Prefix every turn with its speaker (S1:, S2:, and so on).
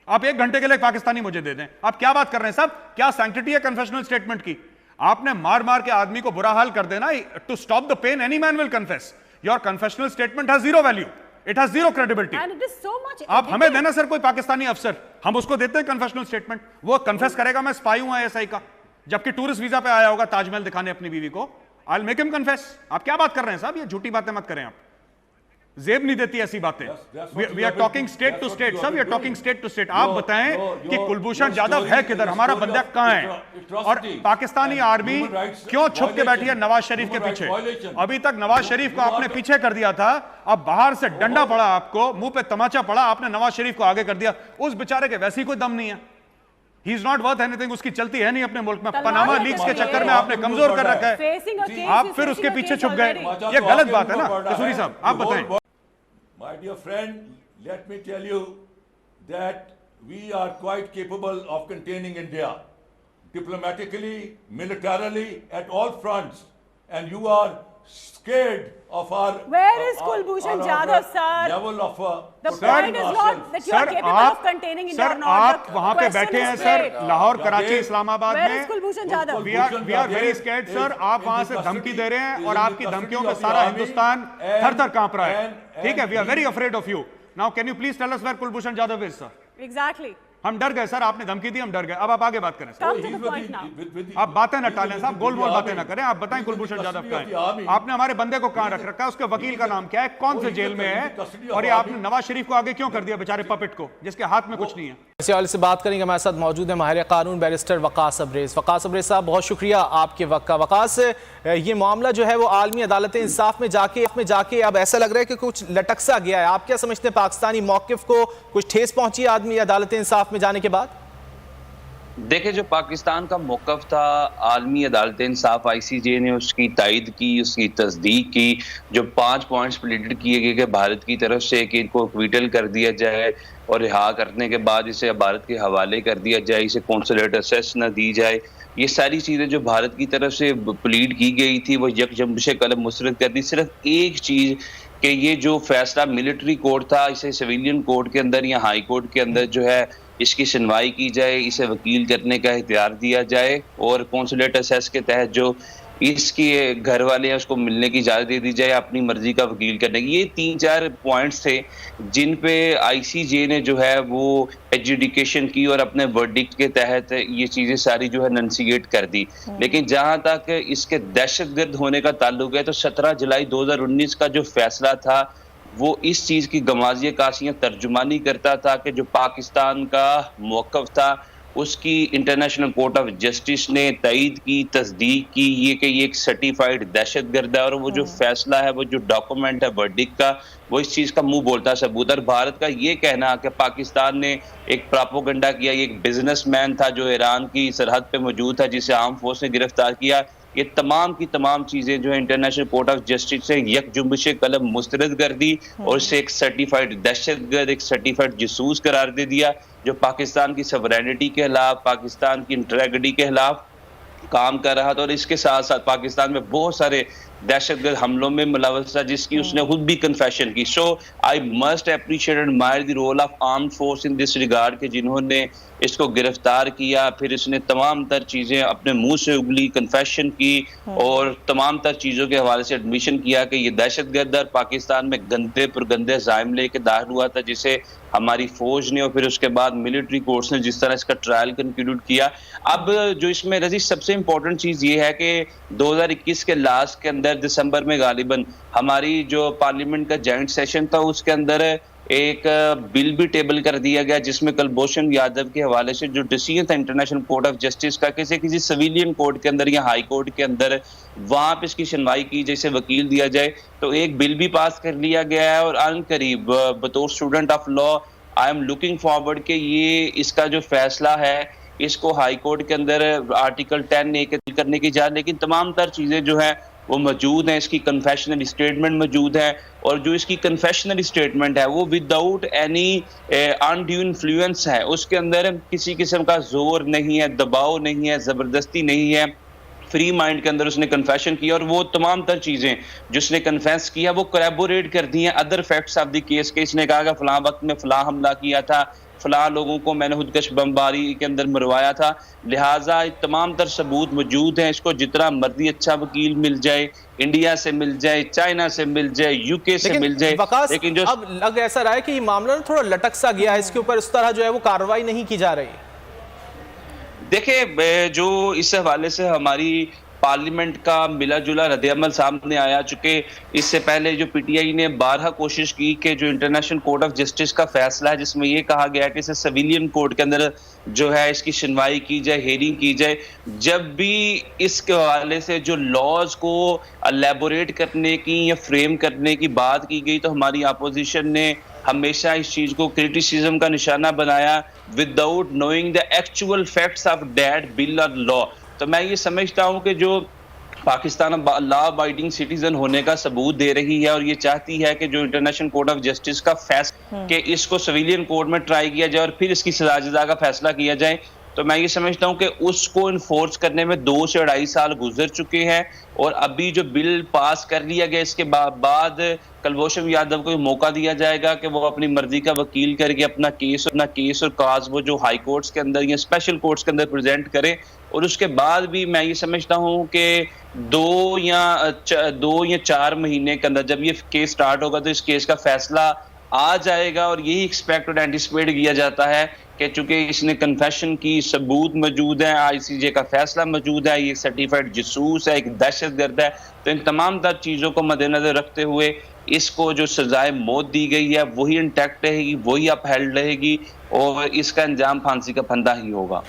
S1: आप 1 घंटे के लिए पाकिस्तानी मुझे दे दें। आप क्या बात कर रहे हैं साहब? क्या सैंक्टिटी है कन्फेशनल स्टेटमेंट की? आपने मार मार के आदमी को बुरा हाल कर देना। To stop the pain any man will confess. Your confessional statement has zero value, it has zero credibility. आप हमें देना सर कोई पाकिस्तानी अफसर, हम उसको देते हैं कन्फेशनल स्टेटमेंट, वो कन्फेस करेगा मैं स्पाई हूं आईएसआई का, जबकि टूरिस्ट वीजा पे आया होगा ताजमहल दिखाने अपनी बीवी को। I will make him confess. आप क्या बात कर रहे हैं साहब? ये झूठी बातें मत करें आप, जेब नहीं देती ऐसी बातें। We are talking state to state सब, we are talking state to state. आप बताएं कि कुलभूषण जाधव है किधर, हमारा बंदा कहां है, और पाकिस्तानी आर्मी क्यों छुप के बैठी है नवाज शरीफ के पीछे? अभी तक नवाज शरीफ को आपने पीछे कर दिया था, अब बाहर से डंडा पड़ा आपको, मुंह पे तमाचा पड़ा, आपने नवाज शरीफ को आगे कर दिया। उस बेचारे के वैसे ही कोई दम नहीं है, he is not worth anything, उसकी चलती है नहीं अपने मुल्क में। पनामा लीक्स के चक्कर में आपने कमजोर कर रखा है, आप फिर उसके पीछे छुप गए। ये गलत बात है ना कसूरी साहब, आप बताएं।
S2: My dear friend, let me tell you that we are quite capable of containing India diplomatically, militarily, at all fronts, and you are scared of our.
S3: Where is Kulbhushan Jadhav, sir?
S2: Level of.
S3: The point is not that you are capable of containing India or not.
S1: आप वहां पे बैठे हैं sir, Lahore, Karachi, Islamabad में।
S3: Where is Kulbhushan Jadhav?
S1: We are very scared, sir. आप वहां से धमकी दे रहे हैं और आपकी धमकियों में सारा हिंदुस्तान थर-थर कांप रहा है। ठीक है, we are very afraid of you. Now, can you please tell us where Kulbhushan Jadhav is, sir?
S3: Exactly.
S1: हम डर गए सर, आपने धमकी दी, हम डर गए। अब आप आगे बात करें sir.
S3: Come to the point now.
S1: आप बातें न टालें साहब, गोल गोल बातें ना करें। आप बताएं कुलभूषण जाधव कहाँ है? आपने हमारे बंदे को कहां रख रखा है? उसके वकील का नाम क्या है? कौन से जेल में है? और ये आपने नवाज शरीफ को आगे क्यों कर दिया, बेचारे पपेट को, जिसके हाथ में कुछ नहीं है?
S4: इसी हवाले से बात करेंगे। हमारे साथ मौजूद है माहिर कानून बैरिस्टर वकास अब्रेज। वकास अब्रेज साहब, बहुत शुक्रिया आपके वक्त का। वकास, ये मामला जो है वो आलमी अदालत इंसाफ में जाके अब ऐसा लग रहा है कि कुछ लटक सा गया है। आप क्या समझते हैं, पाकिस्तानी मौकिफ को कुछ ठेस पहुंची आदमी अदालत इंसाफ में जाने के बाद?
S5: देखिए, जो पाकिस्तान का मौक़िफ़ था, आलमी अदालत इंसाफ ICJ ने उसकी तायद की, उसकी तस्दीक की। जो 5 पॉइंट्स प्लीडेड किए गए कि भारत की तरफ से कि इनको एक्विटल कर दिया जाए और रिहा करने के बाद इसे भारत के हवाले कर दिया जाए, इसे कौंसुलेट असेस न दी जाए, ये सारी चीज़ें जो भारत की तरफ से प्लीड की गई थी वो यकजम्बशे कलम मुस्तरद कर दी। सिर्फ एक चीज़ कि ये जो फैसला मिलिट्री कोर्ट था, इसे सिविलियन कोर्ट के अंदर या हाई कोर्ट के अंदर जो है इसकी सुनवाई की जाए, इसे वकील करने का इख्तियार दिया जाए और कौंसुलेट असेस के तहत जो इसके घर वाले हैं उसको मिलने की इजाज़त दे दी जाए, अपनी मर्जी का वकील करने की। ये 3-4 पॉइंट्स थे जिन पे ICJ ने जो है वो एजुडिकेशन की और अपने वर्डिक्ट के तहत ये चीज़ें सारी जो है नंसिएट कर दी। लेकिन जहाँ तक इसके दहशतगर्द होने का ताल्लुक है, तो 17 जुलाई 2019 का जो फैसला था वो इस चीज़ की गमाज़िया कासियाँ तर्जुमानी करता था कि जो पाकिस्तान का मौक़िफ़ था उसकी इंटरनेशनल कोर्ट ऑफ जस्टिस ने तईद की, तस्दीक की, ये कि ये एक सर्टिफाइड दहशतगर्द है। और वो जो फैसला है, वो जो डॉक्यूमेंट है वर्डिक्ट का, वो इस चीज़ का मुंह बोलता सबूत। और भारत का ये कहना कि पाकिस्तान ने एक प्रोपेगेंडा किया, ये एक बिजनेसमैन था जो ईरान की सरहद पे मौजूद था, जिसे आर्म फोर्स ने गिरफ्तार किया, ये तमाम की तमाम चीज़ें जो है इंटरनेशनल कोर्ट ऑफ जस्टिस से यकजुम्बिश कलम मुस्तरद कर दी और इसे एक सर्टिफाइड दहशतगर्द, एक सर्टिफाइड जासूस करार दे दिया, जो पाकिस्तान की सवरेनिटी के खिलाफ, पाकिस्तान की इंटीग्रिटी के खिलाफ काम कर रहा था। और इसके साथ साथ पाकिस्तान में बहुत सारे दहशतगर्द हमलों में मुलव्वस था, जिसकी उसने खुद भी कन्फेशन की। So I must appreciate and admire the role of armed force in this regard के जिन्होंने इसको गिरफ्तार किया, फिर इसने तमाम तर चीज़ें अपने मुंह से उगली, कन्फेशन की और तमाम तर चीज़ों के हवाले से एडमिशन किया कि ये दहशतगर्द पाकिस्तान में गंदे पर गंदे ज़ाइम लेके दाखिल हुआ था, जिसे हमारी फौज ने और फिर उसके बाद मिलिट्री कोर्ट्स ने जिस तरह इसका ट्रायल कंक्लूड किया। अब जो इसमें रजी सबसे इम्पोर्टेंट चीज़ ये है कि 2021 के लास्ट के अंदर दिसंबर में गालिबन हमारी जो पार्लियामेंट का जॉइंट सेशन था उसके अंदर एक बिल भी टेबल कर दिया गया, जिसमें कुलभूषण यादव के हवाले से जो डिसीजन था इंटरनेशनल कोर्ट ऑफ जस्टिस का, किसी सिविलियन कोर्ट के अंदर या हाई कोर्ट के अंदर वहां पे इसकी सुनवाई की, जैसे वकील दिया जाए, तो एक बिल भी पास कर लिया गया है। और अन करीब बतौर student of law I am looking forward कि ये इसका जो फैसला है इसको हाई कोर्ट के अंदर आर्टिकल 10A के करने की इजाजत, लेकिन तमाम तर चीजें जो है वो मौजूद है, इसकी कन्फेशनल स्टेटमेंट मौजूद है और जो इसकी कन्फेशनल स्टेटमेंट है वो विदाउट एनी अनड्यू इन्फ्लुएंस है, उसके अंदर किसी किस्म का जोर नहीं है, दबाव नहीं है, जबरदस्ती नहीं है, फ्री माइंड के अंदर उसने कन्फेशन किया और वो तमाम तर चीजें जो उसने कन्फेस किया वो कोलैबोरेट कर दी हैं other facts of the case के। इसने कहा कि फलां वक्त में फलां हमला किया था, फलां लोगों को मैंने खुदकश बमबारी के अंदर मरवाया था, लिहाजा तमाम तर सबूत मौजूद हैं, इसको जितना मर्जी अच्छा वकील मिल जाए, इंडिया से मिल जाए, चाइना से मिल जाए, यूके से मिल जाए,
S4: लेकिन जो अब लग ऐसा रहा है कि ये मामला थोड़ा लटक सा गया है, इसके ऊपर इस तरह जो है वो कार्रवाई नहीं की जा रही।
S5: देखिए, जो इस हवाले से हमारी पार्लियामेंट का मिला जुला रद्द-ए-अमल सामने आया, चूंकि इससे पहले जो पीटीआई ने बारहा कोशिश की कि जो इंटरनेशनल कोर्ट ऑफ जस्टिस का फैसला है जिसमें ये कहा गया कि इसे सिविलियन कोर्ट के अंदर जो है इसकी सुनवाई की जाए, हेयरिंग की जाए, जब भी इसके हवाले से जो लॉज को एलैबोरेट करने की या फ्रेम करने की बात की गई तो हमारी अपोजिशन ने हमेशा इस चीज को क्रिटिसिज्म का निशाना बनाया without knowing the actual facts of that bill और लॉ। तो मैं ये समझता हूं कि जो पाकिस्तान लॉ अबाइडिंग सिटीजन होने का सबूत दे रही है और ये चाहती है कि जो इंटरनेशनल कोर्ट ऑफ जस्टिस का फैसला कि इसको सिविलियन कोर्ट में ट्राई किया जाए और फिर इसकी सजा जजा का फैसला किया जाए, तो मैं ये समझता हूं कि उसको इन्फोर्स करने में 2 से 2.5 साल गुजर चुके हैं और अभी जो बिल पास कर लिया गया इसके बाद कुलभूषण यादव को मौका दिया जाएगा कि वो अपनी मर्जी का वकील करके अपना केस और काज वो जो हाई कोर्ट्स के अंदर या स्पेशल कोर्ट्स के अंदर प्रेजेंट करे और उसके बाद भी मैं ये समझता हूं कि 2 या 4 महीने के अंदर जब ये केस स्टार्ट होगा तो इस केस का फैसला आ जाएगा और यही एक्सपेक्ट और एंटिसिपेट किया जाता है कि चूंकि इसने कन्फेशन की, सबूत मौजूद है, आईसीजे का फैसला मौजूद है, ये सर्टिफाइड जासूस है, एक दहशतगर्द है, तो इन तमाम तर चीज़ों को मद्देनजर रखते हुए इसको जो सजाए मौत दी गई है वही इंटैक्ट रहेगी, वही अपहेल्ड रहेगी और इसका अंजाम फांसी का फंदा ही होगा।